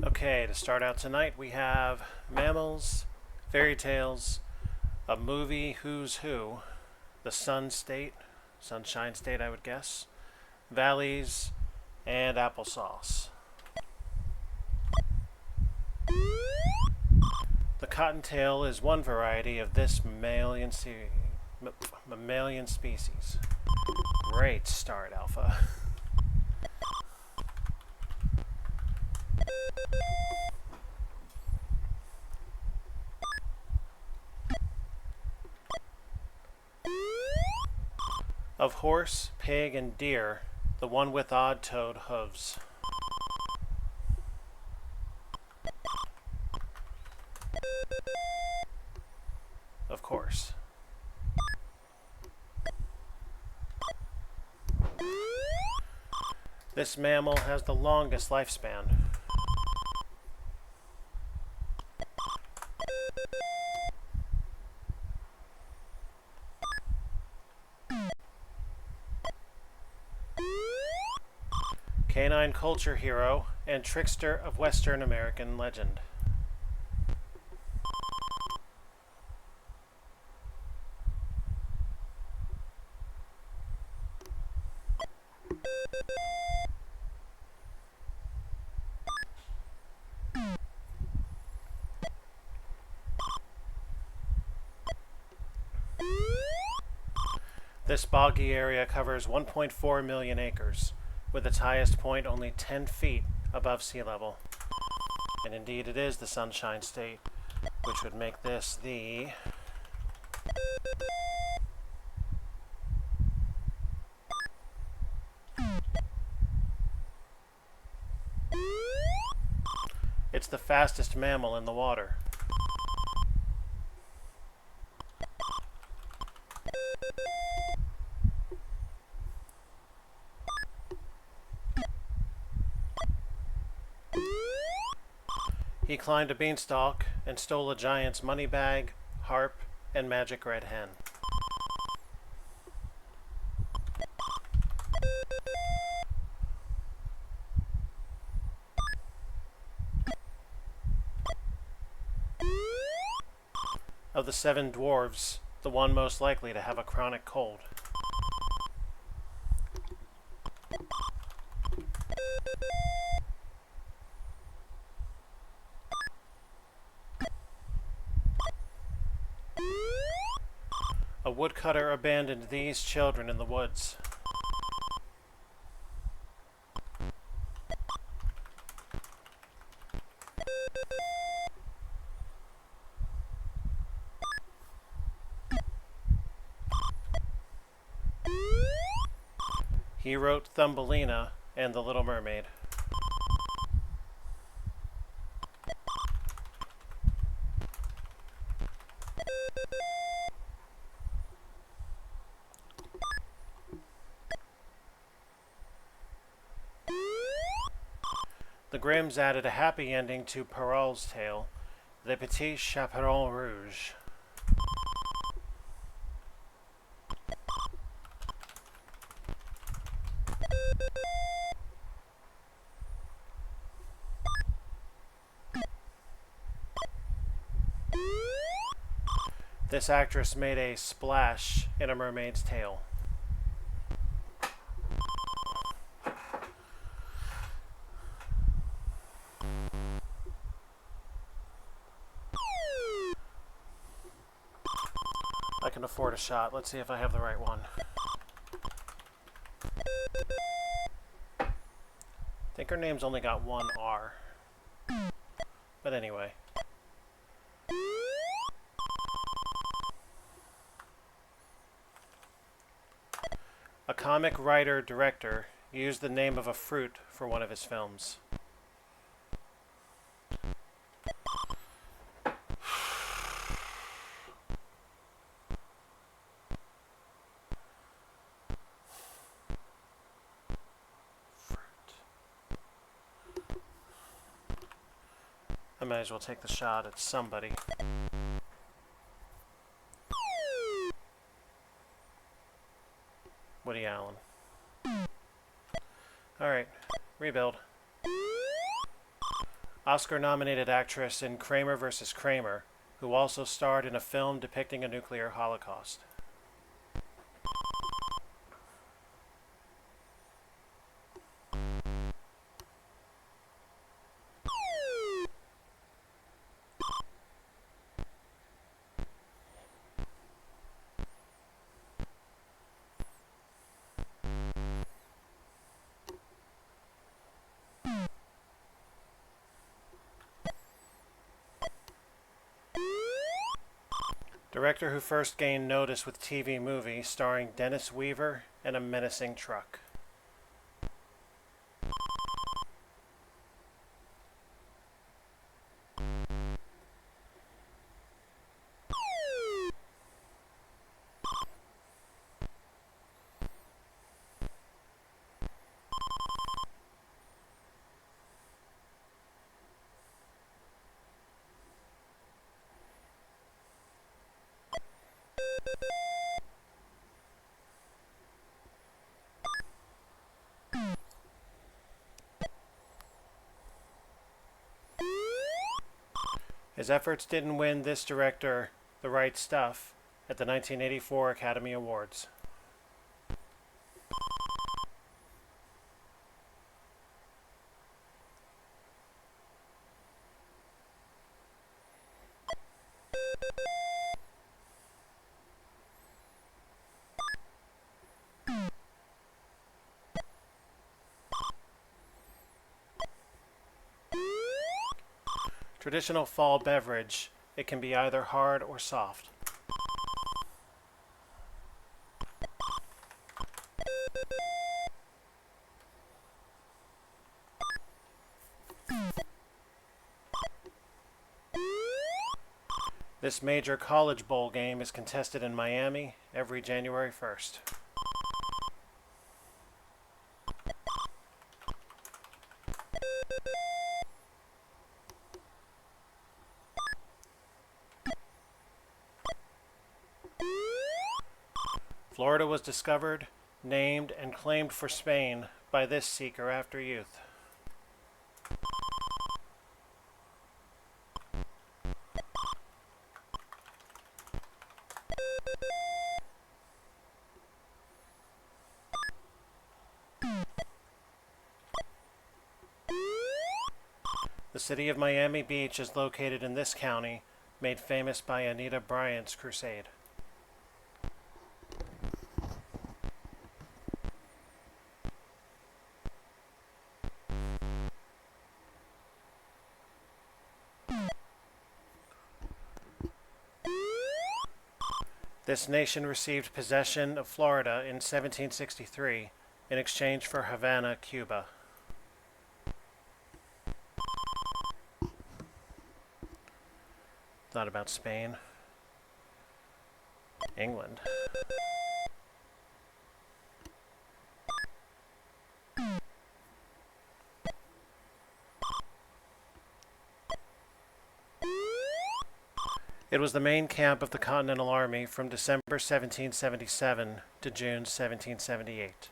Okay, to start out tonight, we have mammals, fairy tales, a movie Who's Who, the Sunshine State, I would guess, valleys, and applesauce. The cottontail is one variety of this mammalian species. Great start, Alpha. Of horse, pig, and deer, the one with odd-toed hooves. Of course. This mammal has the longest lifespan. Canine culture hero and trickster of Western American legend. This boggy area covers 1.4 million acres, with its highest point only 10 feet above sea level. And indeed it is the Sunshine State, which would make this the It's the fastest mammal in the water. He climbed a beanstalk and stole a giant's money bag, harp, and magic red hen. Of the 7 dwarves, the one most likely to have a chronic cold. A woodcutter abandoned these children in the woods. He wrote Thumbelina and The Little Mermaid. The Grimms added a happy ending to Perrault's tale, Le Petit Chaperon Rouge. This actress made a splash in A Mermaid's Tale. I can afford a shot. Let's see if I have the right one. I think her name's only got one R. But anyway. A comic writer-director used the name of a fruit for one of his films. I might as well take the shot at somebody. Woody Allen. Alright, rebuild. Oscar-nominated actress in Kramer vs. Kramer, who also starred in a film depicting a nuclear holocaust. Director who first gained notice with TV movie starring Dennis Weaver and a menacing truck. His efforts didn't win this director the right stuff at the 1984 Academy Awards. Traditional fall beverage, it can be either hard or soft. This major college bowl game is contested in Miami every January 1st. Florida was discovered, named, and claimed for Spain by this seeker after youth. The city of Miami Beach is located in this county, made famous by Anita Bryant's crusade. This nation received possession of Florida in 1763 in exchange for Havana, Cuba. Not about Spain. England. It was the main camp of the Continental Army from December 1777 to June 1778.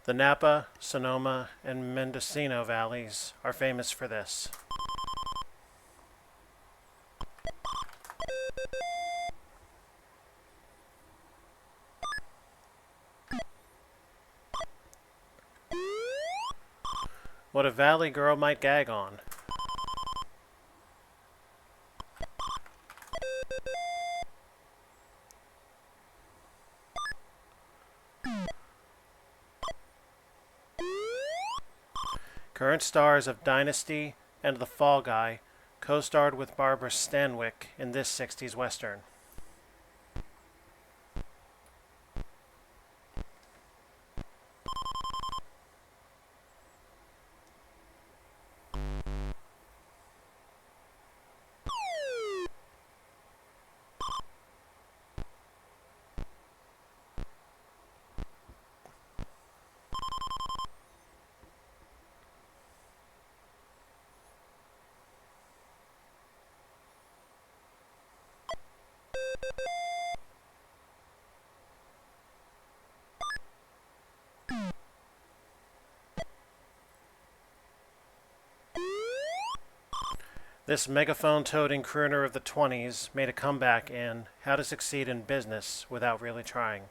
The Napa, Sonoma, and Mendocino valleys are famous for this. What a valley girl might gag on. Current stars of Dynasty and The Fall Guy co-starred with Barbara Stanwyck in this 60s Western. This megaphone-toting crooner of the 20s made a comeback in How to Succeed in Business Without Really Trying.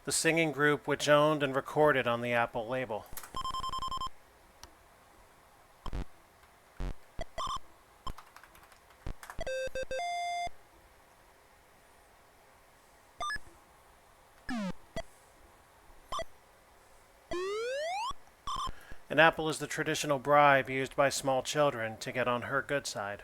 The singing group which owned and recorded on the Apple label. An apple is the traditional bribe used by small children to get on her good side.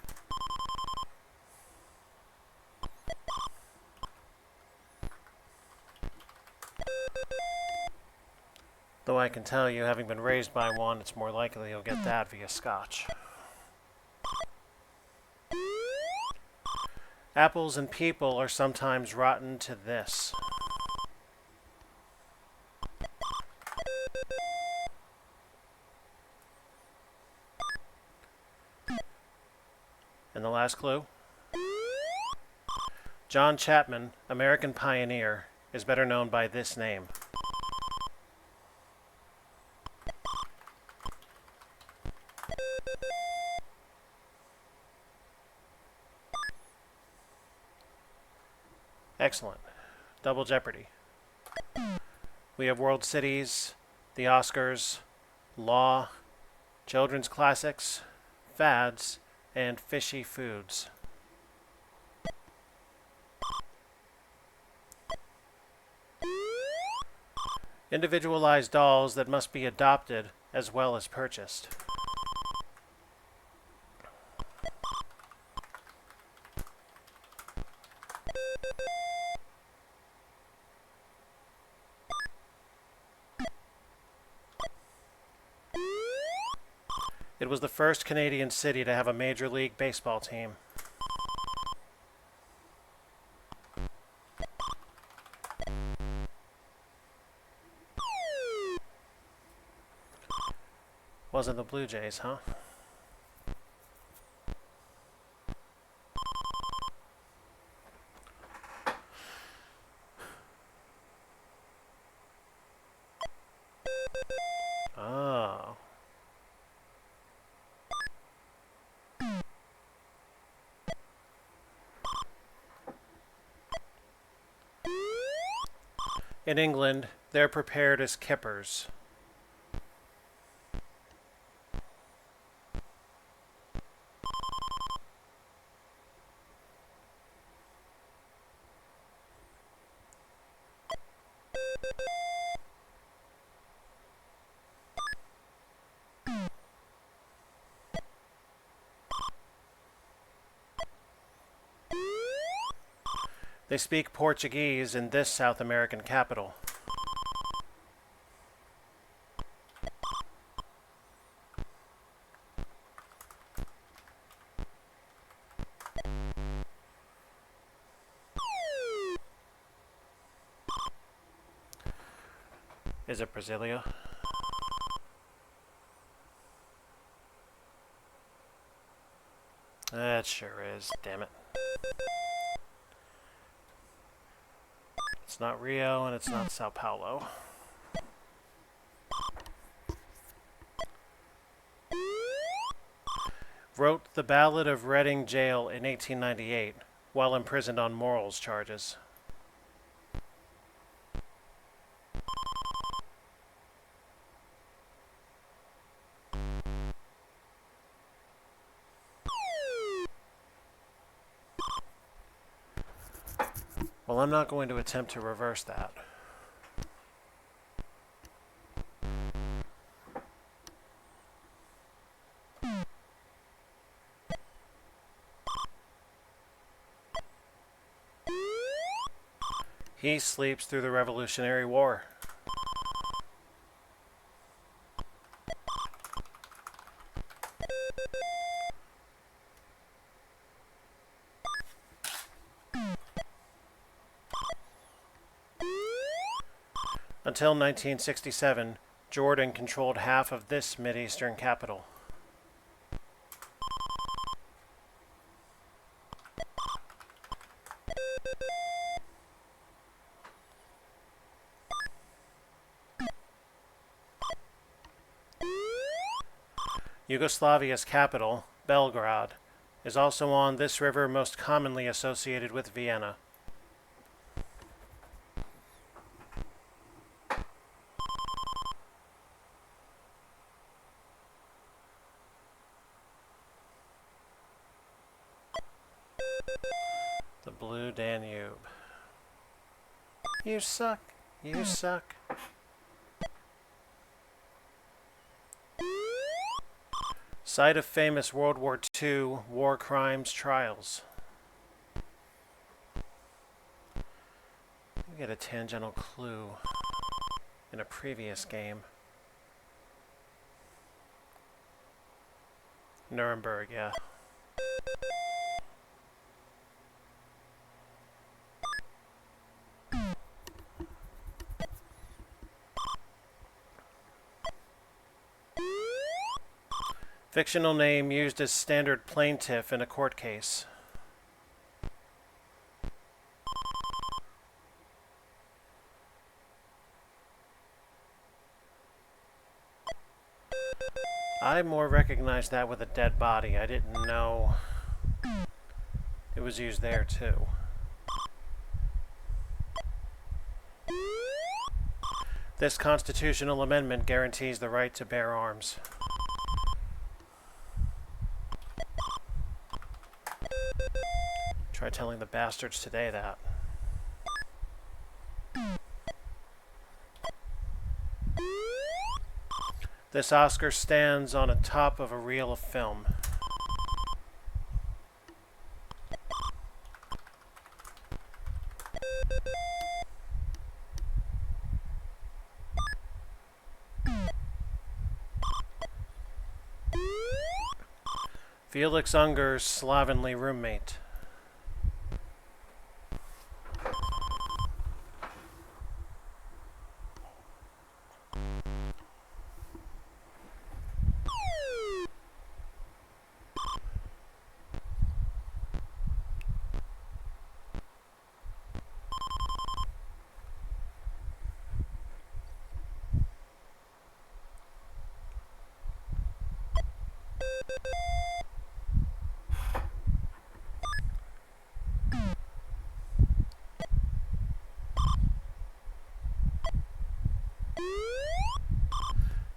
Though I can tell you, having been raised by one, it's more likely you'll get that via scotch. Apples and people are sometimes rotten to this. And the last clue? John Chapman, American pioneer, is better known by this name. Excellent. Double Jeopardy. We have World Cities, the Oscars, Law, Children's Classics, Fads, and Fishy Foods. Individualized dolls that must be adopted as well as purchased. It was the first Canadian city to have a Major League Baseball team. Wasn't the Blue Jays, huh? Oh. In England, they're prepared as kippers. They speak Portuguese in this South American capital. Is it Brasilia? That sure is, damn it. It's not Rio and it's not Sao Paulo. Wrote The Ballad of Reading Jail in 1898 while imprisoned on morals charges. Well, I'm not going to attempt to reverse that. He sleeps through the Revolutionary War. Until 1967, Jordan controlled half of this Mideastern capital. Yugoslavia's capital, Belgrade, is also on this river, most commonly associated with Vienna. The Blue Danube. You suck. You suck. Site of famous World War II war crimes trials. We get a tangential clue in a previous game. Nuremberg, yeah. Fictional name used as standard plaintiff in a court case. I more recognized that with a dead body. I didn't know it was used there too. This constitutional amendment guarantees the right to bear arms. Try telling the bastards today that. This Oscar stands on the top of a reel of film. Felix Unger's slovenly roommate.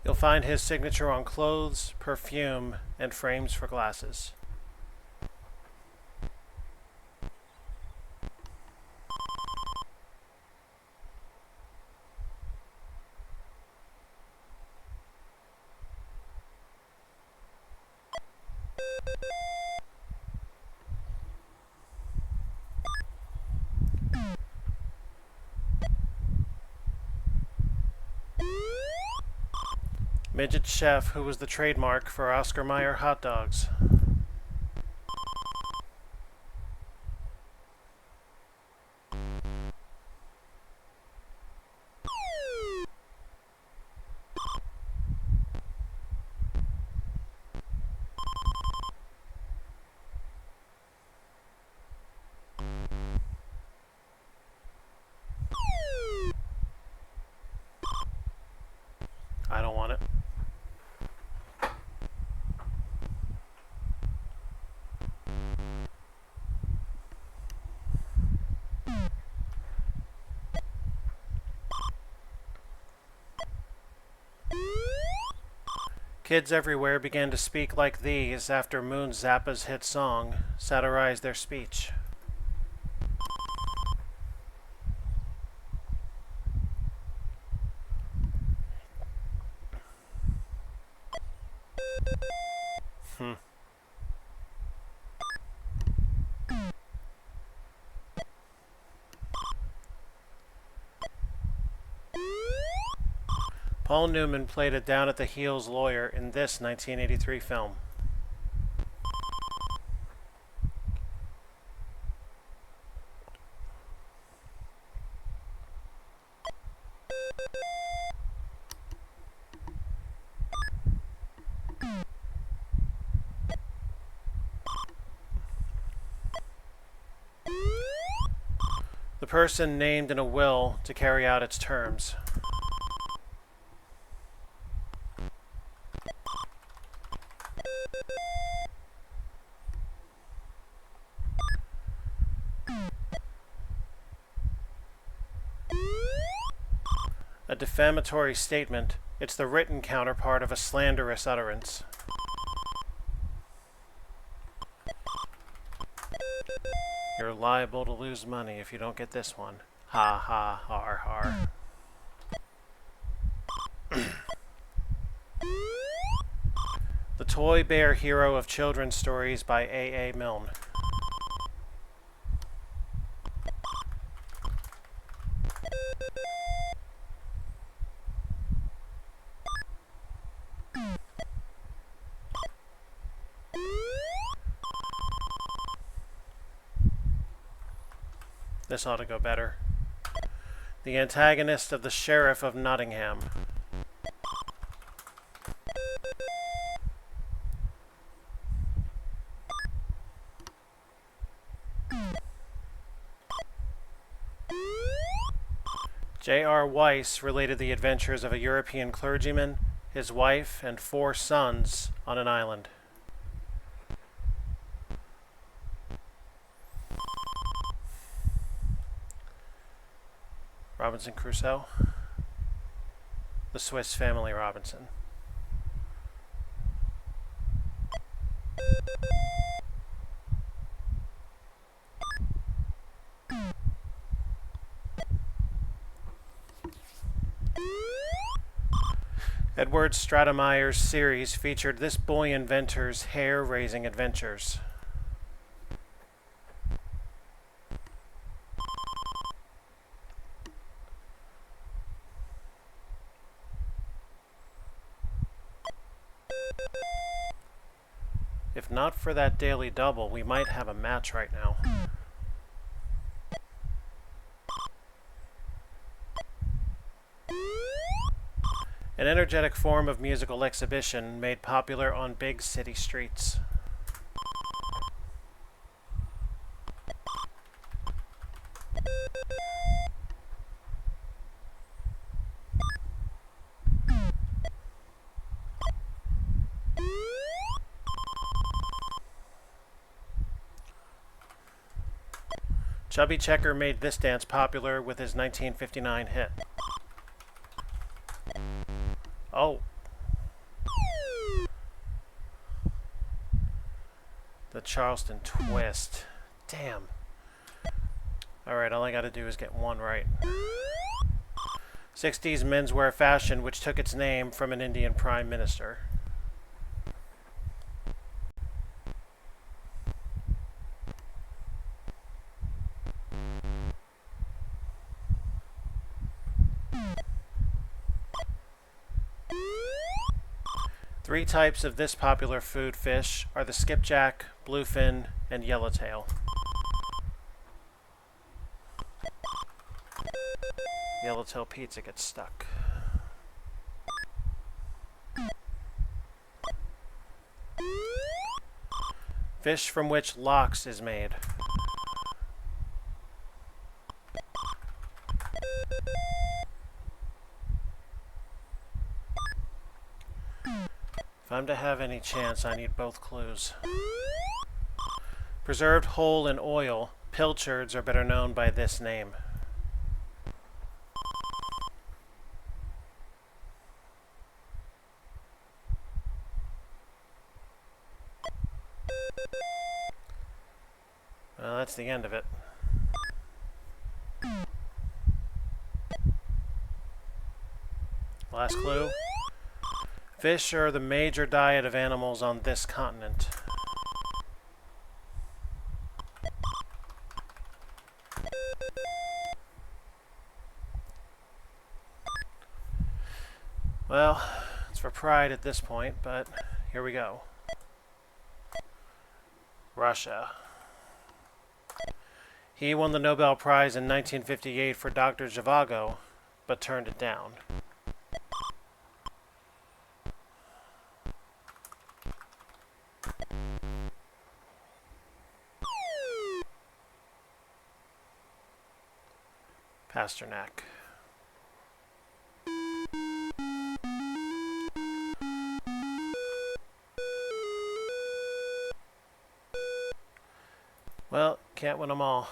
You'll find his signature on clothes, perfume, and frames for glasses. Midget chef who was the trademark for Oscar Mayer hot dogs. I don't want it. Kids everywhere began to speak like these after Moon Zappa's hit song satirized their speech. Paul Newman played a down-at-the-heels lawyer in this 1983 film. The person named in a will to carry out its terms. A defamatory statement. It's the written counterpart of a slanderous utterance. You're liable to lose money if you don't get this one. Ha ha, har har. The Toy Bear Hero of Children's Stories by A. A. Milne. This ought to go better. The antagonist of the Sheriff of Nottingham. J.R. Weiss related the adventures of a European clergyman, his wife, and 4 sons on an island. Robinson Crusoe. The Swiss Family Robinson. Edward Stratemeyer's series featured this boy inventor's hair-raising adventures. If not for that daily double, we might have a match right now. An energetic form of musical exhibition made popular on big city streets. Chubby Checker made this dance popular with his 1959 hit. Oh. The Charleston Twist. Damn. Alright, all I gotta do is get one right. 60s menswear fashion, which took its name from an Indian prime minister. Three types of this popular food fish are the skipjack, bluefin, and yellowtail. Yellowtail pizza gets stuck. Fish from which lox is made. If I'm to have any chance, I need both clues. Preserved whole in oil, pilchards are better known by this name. Well, that's the end of it. Last clue. Fish are the major diet of animals on this continent. Well, it's for pride at this point, but here we go. Russia. He won the Nobel Prize in 1958 for Dr. Zhivago, but turned it down. Pasternak. Well, can't win them all.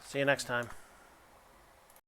See you next time.